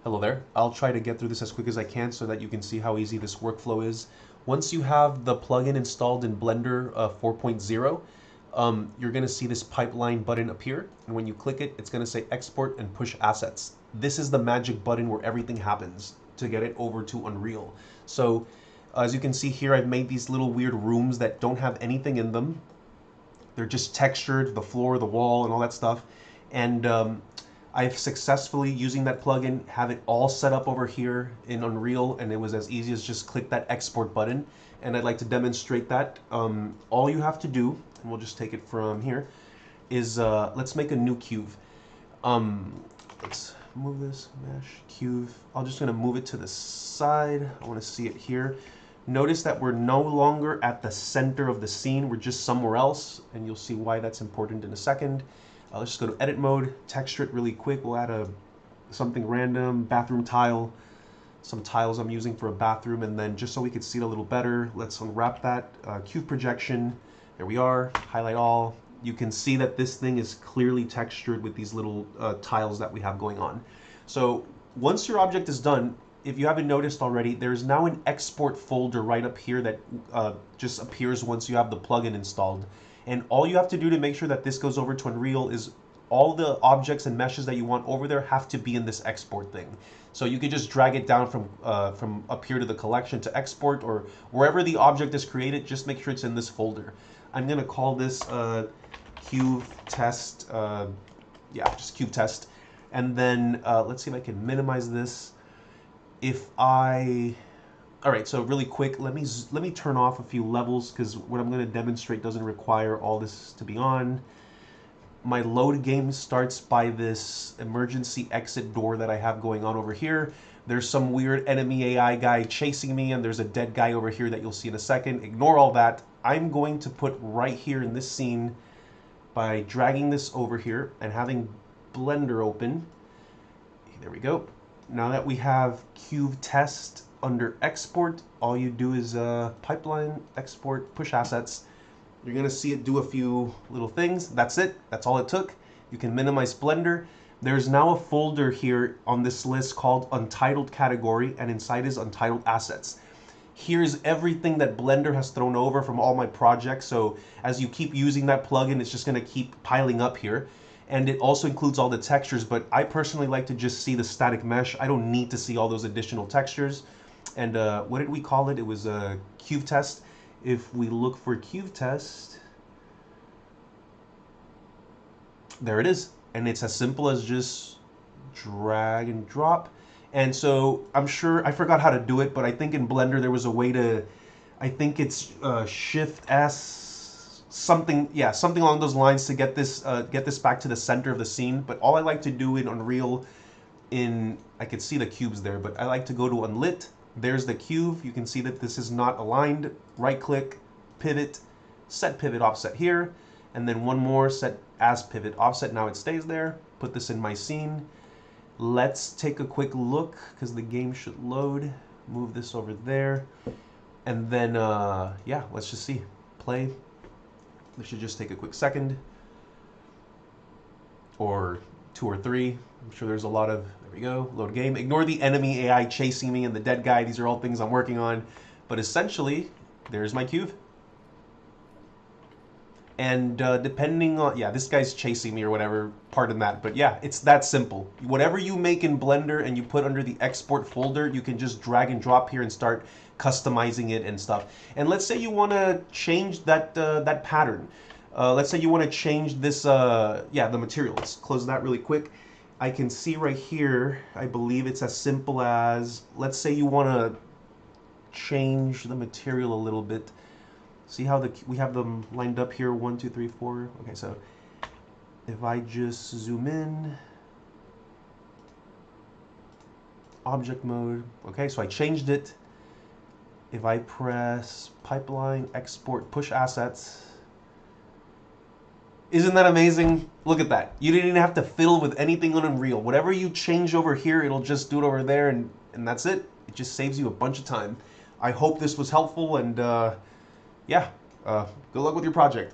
Hello there. I'll try to get through this as quick as I can so that you can see how easy this workflow is. Once you have the plugin installed in Blender 4.0, you're going to see this pipeline button appear. And when you click it, it's going to say export and push assets. This is the magic button where everything happens to get it over to Unreal. So as you can see here, I've made these little weird rooms that don't have anything in them. They're just textured, the floor, the wall, and all that stuff. And I've successfully, using that plugin, have it all set up over here in Unreal, and it was as easy as just click that export button. And I'd like to demonstrate that. All you have to do, and we'll just take it from here, is let's make a new cube. Let's move this mesh cube. I'm just gonna move it to the side. I want to see it here. Notice that we're no longer at the center of the scene, we're just somewhere else, and you'll see why that's important in a second. Let's just go to edit mode, texture it really quick. We'll add something random, bathroom tile, some tiles I'm using for a bathroom, and then just so we can see it a little better, let's unwrap that. Cube projection, there we are, highlight all. You can see that this thing is clearly textured with these little tiles that we have going on. So once your object is done, if you haven't noticed already, there's now an export folder right up here that just appears once you have the plugin installed. And all you have to do to make sure that this goes over to Unreal is all the objects and meshes that you want over there have to be in this export thing. So you can just drag it down from up here to the collection to export, or wherever the object is created, just make sure it's in this folder. I'm going to call this cube test, yeah, just cube test. And then let's see if I can minimize this. All right, so really quick, let me turn off a few levels because what I'm going to demonstrate doesn't require all this to be on. My load game starts by this emergency exit door that I have going on over here. There's some weird enemy AI guy chasing me, and there's a dead guy over here that you'll see in a second. Ignore all that. I'm going to put right here in this scene by dragging this over here and having Blender open. There we go. Now that we have cube test under export, all you do is pipeline, export, push assets. You're gonna see it do a few little things. That's it, that's all it took. You can minimize Blender. There's now a folder here on this list called Untitled Category, and inside is Untitled Assets. Here's everything that Blender has thrown over from all my projects, so as you keep using that plugin, it's just gonna keep piling up here. And it also includes all the textures, but I personally like to just see the static mesh. I don't need to see all those additional textures. And what did we call it? It was a cube test. If we look for cube test, there it is. And it's as simple as just drag and drop. And so I'm sure, I forgot how to do it, but I think in Blender there was a way to, I think it's Shift S, something, yeah, something along those lines to get this back to the center of the scene. But all I like to do in Unreal, I could see the cubes there, but I like to go to Unlit. There's the cube. You can see that this is not aligned. Right click, pivot, set pivot offset here, and then one more, set as pivot offset. Now it stays there. Put this in my scene. Let's take a quick look because the game should load. Move this over there, and then yeah, let's just see. Play. This should just take a quick second, or 2 or 3. I'm sure there's a lot of, there we go, load game. Ignore the enemy AI chasing me and the dead guy. These are all things I'm working on. But essentially, there's my cube. And depending on, yeah, this guy's chasing me or whatever, pardon that. But yeah, it's that simple. Whatever you make in Blender and you put under the export folder, you can just drag and drop here and start customizing it and stuff. And let's say you want to change that, that pattern. Let's say you want to change this, yeah, the material. Let's close that really quick. I can see right here, I believe it's as simple as, let's say you want to change the material a little bit. See how we have them lined up here, 1, 2, 3, 4. Okay, so if I just zoom in, object mode. Okay, so I changed it. If I press pipeline, export, push assets, isn't that amazing? Look at that. You didn't even have to fiddle with anything on Unreal. Whatever you change over here, it'll just do it over there, and that's it. It just saves you a bunch of time. I hope this was helpful, and yeah, good luck with your project.